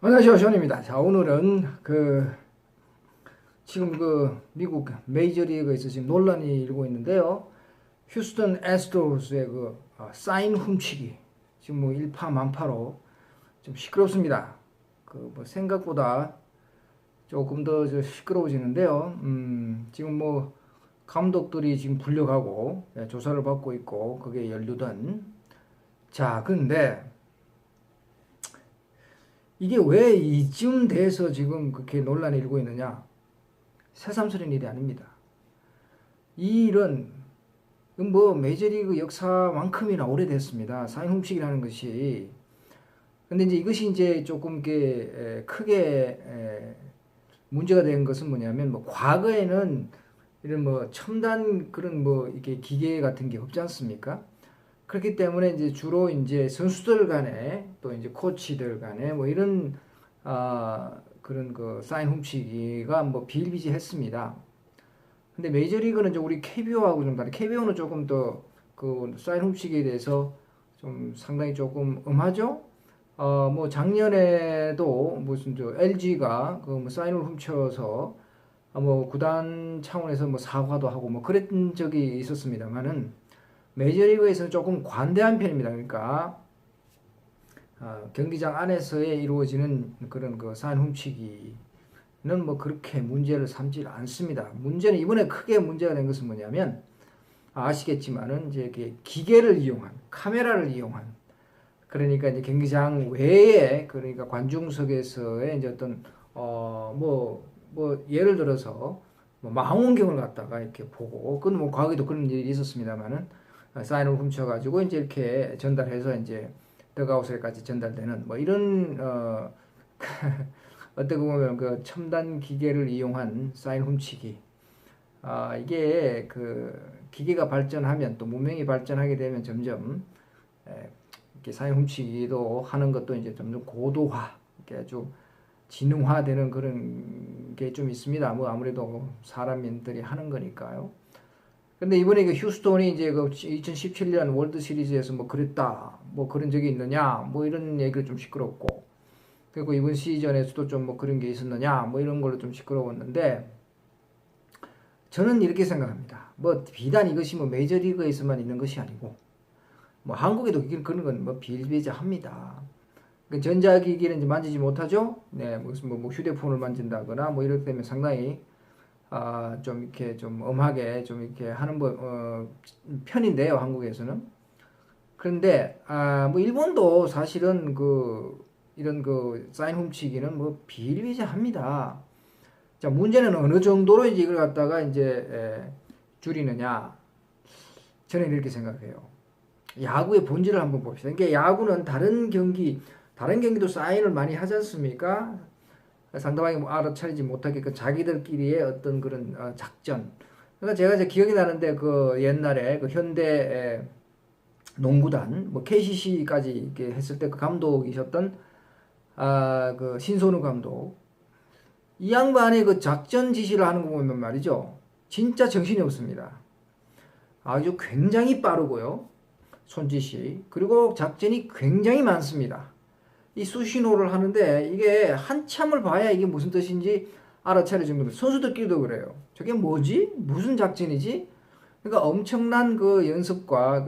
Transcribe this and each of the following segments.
안녕하세요, 존입니다. 자, 오늘은 지금 미국 메이저리그에서 지금 논란이 일고 있는데요. 휴스턴 애스트로스의 사인 훔치기 지금 뭐 일파만파로 좀 시끄럽습니다. 생각보다 조금 더 시끄러워지는데요. 지금 뭐 감독들이 지금 불려가고 조사를 받고 있고 그게 연루된. 자, 근데 이게 왜 이쯤 돼서 지금 그렇게 논란이 일고 있느냐? 새삼스러운 일이 아닙니다. 이 일은 뭐 메이저리그 역사만큼이나 오래됐습니다. 사인 훔치기라는 것이. 근데 이제 이것이 이제 조금 크게 문제가 된 것은 뭐냐면, 뭐 과거에는 이런 뭐 첨단 그런 뭐 이렇게 기계 같은 게 없지 않습니까? 그렇기 때문에 이제 주로 이제 선수들 간에 또 이제 코치들 간에 뭐 이런 그런 사인 훔치기가 뭐 비일비재했습니다. 근데 메이저리그는 이제 우리 KBO하고 좀 다르게 KBO는 조금 더 사인 훔치기에 대해서 좀 상당히 조금 엄하죠. 뭐 작년에도 무슨 LG가 뭐 사인을 훔쳐서 뭐 구단 차원에서 뭐 사과도 하고 뭐 그랬던 적이 있었습니다만은, 메이저리그에서는 조금 관대한 편입니다. 그러니까 경기장 안에서에 이루어지는 그런 사인 훔치기는 뭐 그렇게 문제를 삼지 않습니다. 문제는 이번에 크게 문제가 된 것은 뭐냐면, 아시겠지만은 이제 기계를 이용한, 카메라를 이용한, 그러니까 이제 경기장 외에, 그러니까 관중석에서의 이제 어떤 뭐 예를 들어서 뭐 망원경을 갖다가 이렇게 보고, 그건 뭐 과거에도 그런 일이 있었습니다만은, 사인을 훔쳐가지고 이제 이렇게 전달해서 이제 더그아웃에까지 전달되는 뭐 이런 어떻게 보면 첨단 기계를 이용한 사인 훔치기. 이게 기계가 발전하면, 또 문명이 발전하게 되면 점점 이렇게 사인 훔치기도 하는 것도 이제 점점 고도화, 이렇게 좀 지능화되는 그런 게 좀 있습니다. 뭐 아무래도 사람들이 하는 거니까요. 근데 이번에 휴스톤이 이제 2017년 월드 시리즈에서 뭐 그랬다, 뭐 그런 적이 있느냐, 뭐 이런 얘기를 좀 시끄럽고, 그리고 이번 시즌에서도 좀 뭐 그런 게 있었느냐, 뭐 이런 걸로 좀 시끄러웠는데, 저는 이렇게 생각합니다. 뭐 비단 이것이 뭐 메이저리그에서만 있는 것이 아니고, 뭐 한국에도 그런 건 뭐 비일비재합니다. 전자기기는 이제 만지지 못하죠. 네, 무슨 뭐 휴대폰을 만진다거나 뭐 이럴 때면 상당히 좀 이렇게 좀 엄하게 좀 이렇게 하는 편인데요, 한국에서는. 그런데 뭐 일본도 사실은 이런 사인 훔치기는 뭐 비일비재합니다. 자, 문제는 어느 정도로 이제 이걸 갖다가 이제 줄이느냐. 저는 이렇게 생각해요. 야구의 본질을 한번 봅시다. 그러니까 야구는 다른 경기도 사인을 많이 하지 않습니까? 상대방이 뭐 알아차리지 못하게끔 자기들끼리의 어떤 그런 작전. 그러니까 제가 이제 기억이 나는데, 옛날에 현대 농구단 뭐 KCC까지 이렇게 했을 때 감독이셨던 신선우 감독, 이 양반의 작전 지시를 하는 거 보면 말이죠, 진짜 정신이 없습니다. 아주 굉장히 빠르고요, 손짓이. 그리고 작전이 굉장히 많습니다. 이 수신호를 하는데 이게 한참을 봐야 이게 무슨 뜻인지 알아차릴 정도로, 선수들끼리도 그래요. 저게 뭐지? 무슨 작전이지? 그러니까 엄청난 연습과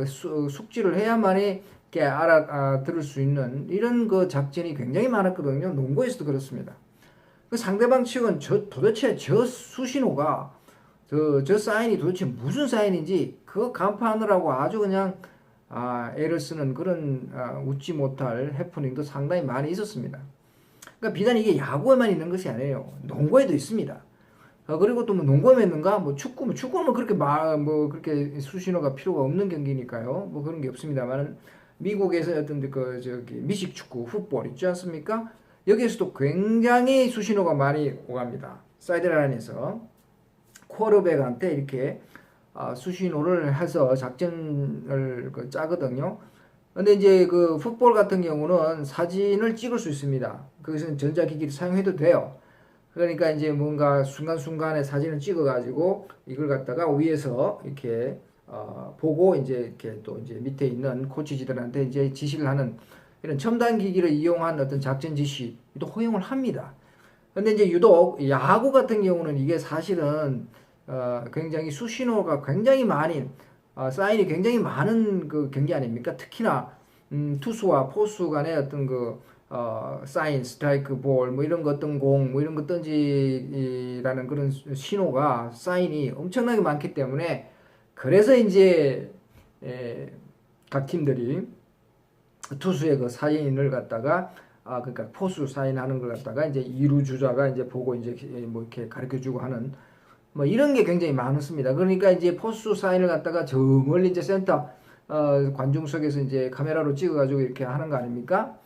숙지를 해야만이 이렇게 알아들을 수 있는 이런 작전이 굉장히 많았거든요. 농구에서도 그렇습니다. 상대방 측은 도대체 저 수신호가, 저 사인이 도대체 무슨 사인인지 그거 간파하느라고 아주 그냥 애를 쓰는 그런 웃지 못할 해프닝도 상당히 많이 있었습니다. 그러니까 비단 이게 야구에만 있는 것이 아니에요. 농구에도 있습니다. 그리고 또 뭐 농구에만 있는가? 뭐 축구는 뭐 그렇게 뭐 그렇게 수신호가 필요가 없는 경기니까요. 뭐 그런 게 없습니다만, 미국에서 어떤 미식 축구, 풋볼 있지 않습니까? 여기에서도 굉장히 수신호가 많이 오갑니다. 사이드라인에서 쿼터백한테 이렇게 수신호를 해서 작전을 짜거든요. 근데 이제 풋볼 같은 경우는 사진을 찍을 수 있습니다. 거기서는 전자기기를 사용해도 돼요. 그러니까 이제 뭔가 순간순간에 사진을 찍어가지고 이걸 갖다가 위에서 이렇게 보고 이제 이렇게 또 이제 밑에 있는 코치지들한테 이제 지시를 하는 이런 첨단 기기를 이용한 어떤 작전 지시도 허용을 합니다. 근데 이제 유독 야구 같은 경우는 이게 사실은 굉장히 수신호가 굉장히 많이 사인이 굉장히 많은 그 경기 아닙니까? 특히나 투수와 포수 간의 어떤 그 사인, 스트라이크, 볼, 뭐 이런 거 어떤 공, 뭐 이런 거 던지라는 그런 신호가 사인이 엄청나게 많기 때문에 그래서 이제 각 팀들이 투수의 그 사인을 갖다가 그러니까 포수 사인하는 걸 갖다가 이제 이루 주자가 이제 보고 이제 뭐 이렇게 가르쳐 주고 하는 뭐 이런 게 굉장히 많습니다. 그러니까 이제 포수 사인을 갖다가 저 멀리 이제 센터 관중석에서 이제 카메라로 찍어가지고 이렇게 하는 거 아닙니까?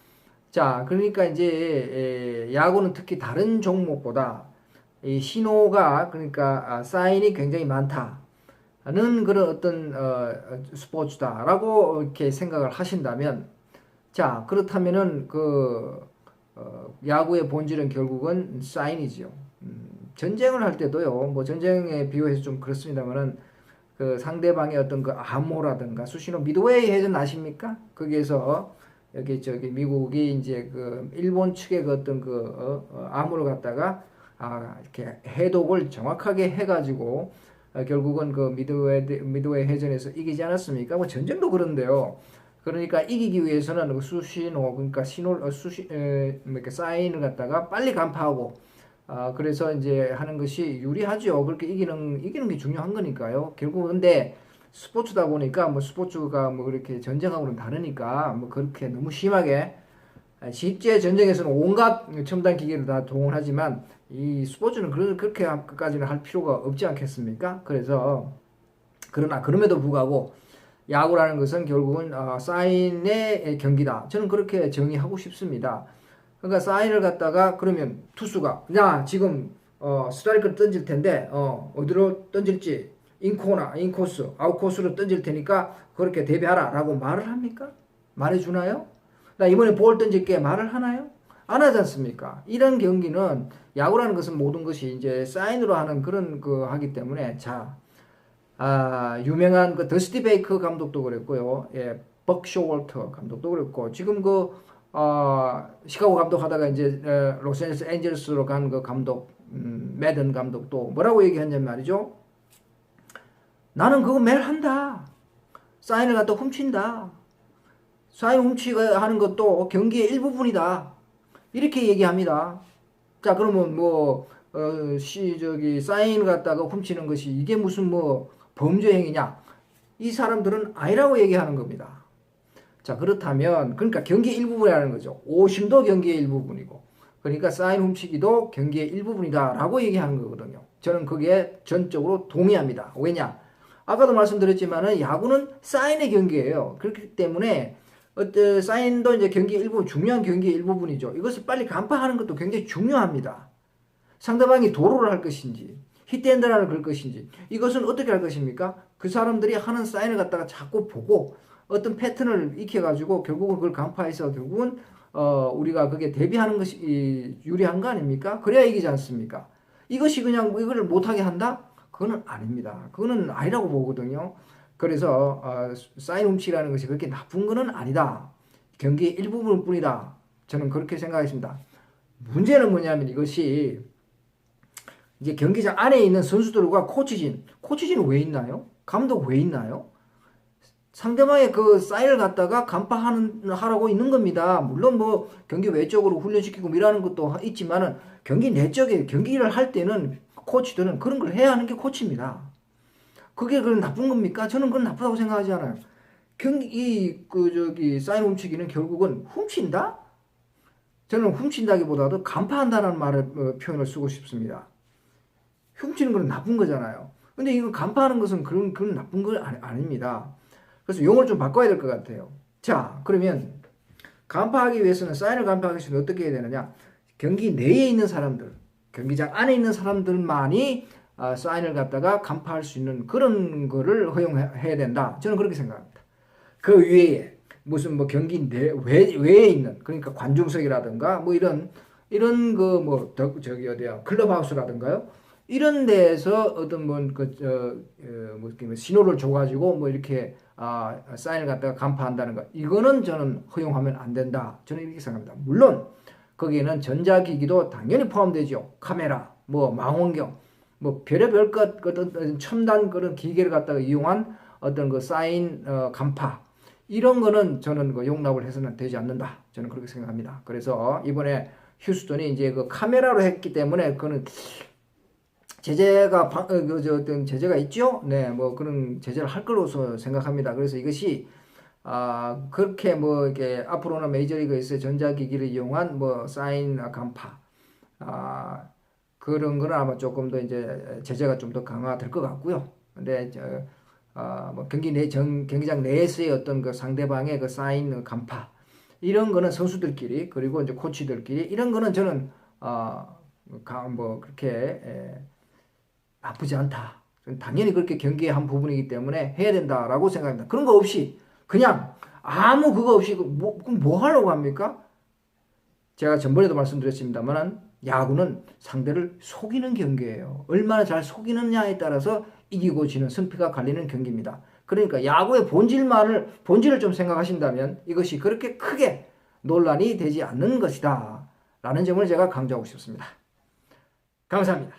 자, 그러니까 이제 야구는 특히 다른 종목보다 이 신호가 그러니까 사인이 굉장히 많다는 그런 어떤 스포츠다라고 이렇게 생각을 하신다면, 자, 그렇다면은 야구의 본질은 결국은 사인이죠. 전쟁을 할 때도요, 뭐 전쟁에 비유해서 좀 그렇습니다만은 그 상대방의 어떤 그 암호라든가 수신호 미드웨이 해전 아십니까? 거기에서 여기 저기 미국이 이제 그 일본 측의 그 어떤 암호를 갖다가 이렇게 해독을 정확하게 해가지고 결국은 그 미드웨이 해전에서 이기지 않았습니까? 뭐 전쟁도 그런데요. 그러니까 이기기 위해서는 그 수신호 그러니까 이렇게 사인을 갖다가 빨리 간파하고 그래서 이제 하는 것이 유리하죠. 그렇게 이기는 게 중요한 거니까요. 결국 근데 스포츠다 보니까 뭐 스포츠가 뭐 그렇게 전쟁하고는 다르니까 뭐 그렇게 너무 심하게 실제 전쟁에서는 온갖 첨단 기계를 다 동원하지만 이 스포츠는 그렇게까지는 할 필요가 없지 않겠습니까? 그래서 그럼에도 불구하고 야구라는 것은 결국은 사인의 경기다. 저는 그렇게 정의하고 싶습니다. 그러니까 사인을 갖다가 그러면 투수가 야 지금 스트라이크를 던질 텐데 어디로 던질지 인코나 인코스 아웃코스로 던질 테니까 그렇게 대비하라 라고 말을 합니까? 말해주나요? 나 이번에 볼 던질게 말을 하나요? 안 하지 않습니까? 이런 경기는 야구라는 것은 모든 것이 이제 사인으로 하는 그런 하기 때문에 자 유명한 그 더스티 베이커 감독도 그랬고요. 예, 벅 쇼월터 감독도 그랬고 지금 시카고 감독 하다가 이제 로스앤젤레스 엔젤스로 간 그 감독 매든 감독도 뭐라고 얘기했냐면 말이죠. 나는 그거 매일 한다. 사인을 갖다 훔친다. 사인 훔치가 하는 것도 경기의 일부분이다. 이렇게 얘기합니다. 자, 그러면 사인 갖다가 훔치는 것이 이게 무슨 범죄 행위냐? 이 사람들은 아니라고 얘기하는 겁니다. 자, 그렇다면, 그러니까 경기의 일부분이라는 거죠. 오심도 경기의 일부분이고, 그러니까 사인 훔치기도 경기의 일부분이다. 라고 얘기하는 거거든요. 저는 거기에 전적으로 동의합니다. 왜냐? 아까도 말씀드렸지만은 야구는 사인의 경기예요. 그렇기 때문에 사인도 이제 경기의 일부분, 중요한 경기의 일부분이죠. 이것을 빨리 간파하는 것도 굉장히 중요합니다. 상대방이 도루를 할 것인지, 히트앤런을 걸 것인지, 이것은 어떻게 할 것입니까? 그 사람들이 하는 사인을 갖다가 자꾸 보고 어떤 패턴을 익혀가지고 결국은 그걸 간파해서 결국은 우리가 그게 대비하는 것이 유리한 거 아닙니까? 그래야 이기지 않습니까? 이것이 그냥 이거를 못하게 한다? 그거는 아닙니다. 그거는 아니라고 보거든요. 그래서 사인 훔치라는 것이 그렇게 나쁜 거는 아니다. 경기의 일부분 뿐이다. 저는 그렇게 생각했습니다. 문제는 뭐냐면 이것이 이제 경기장 안에 있는 선수들과 코치진은 왜 있나요? 감독 왜 있나요? 상대방의 그 사인을 갖다가 간파하라고 있는 겁니다. 물론 경기 외적으로 훈련시키고 일하는 것도 있지만은 경기 내적에 경기를 할 때는 코치들은 그런 걸 해야 하는 게 코치입니다. 그게 나쁜 겁니까? 저는 그건 나쁘다고 생각하지 않아요. 사인 훔치기는 결국은 훔친다? 저는 훔친다기보다도 간파한다는 표현을 쓰고 싶습니다. 훔치는 건 나쁜 거잖아요. 근데 이거 간파하는 것은 그런 나쁜 건 아닙니다. 그래서 용어를 좀 바꿔야 될 것 같아요. 자, 그러면 간파하기 위해서는 사인을 간파하기 위해서는 어떻게 해야 되느냐? 경기 내에 있는 사람들, 경기장 안에 있는 사람들만이 사인을 갖다가 간파할 수 있는 그런 거를 허용해야 된다. 저는 그렇게 생각합니다. 그 외에 무슨 경기 외에 있는 그러니까 관중석이라든가 이런 클럽하우스라든가요. 이런 데에서 어떤 신호를 줘가지고 이렇게 사인을 갖다가 간파한다는 거, 이거는 저는 허용하면 안 된다. 저는 이렇게 생각합니다. 물론 거기에는 전자기기도 당연히 포함되죠. 카메라, 뭐 망원경, 뭐 별의별 것, 어떤 첨단 그런 기계를 갖다가 이용한 어떤 그 사인 간파, 이런 거는 저는 그 용납을 해서는 되지 않는다. 저는 그렇게 생각합니다. 그래서 이번에 휴스턴이 이제 그 카메라로 했기 때문에 그거는 제재가 어떤 제재가 있죠. 네, 뭐 그런 제재를 할 거로서 생각합니다. 그래서 이것이 그렇게 뭐 이렇게 앞으로는 메이저리그에서 전자기기를 이용한 뭐 사인 간파 그런 거는 아마 조금 더 이제 제재가 좀 더 강화될 것 같고요. 근데 뭐 경기장 내에서의 어떤 그 상대방의 그 사인 간파, 이런 거는 선수들끼리 그리고 이제 코치들끼리 이런 거는 저는 뭐 그렇게 나쁘지 않다. 당연히 그렇게 경기의 한 부분이기 때문에 해야 된다라고 생각합니다. 그런 거 없이 그냥 아무 그거 없이 그럼 뭐 하려고 합니까? 제가 전번에도 말씀드렸습니다만 야구는 상대를 속이는 경기예요. 얼마나 잘 속이느냐에 따라서 이기고 지는 승패가 갈리는 경기입니다. 그러니까 야구의 본질을 좀 생각하신다면 이것이 그렇게 크게 논란이 되지 않는 것이다 라는 점을 제가 강조하고 싶습니다. 감사합니다.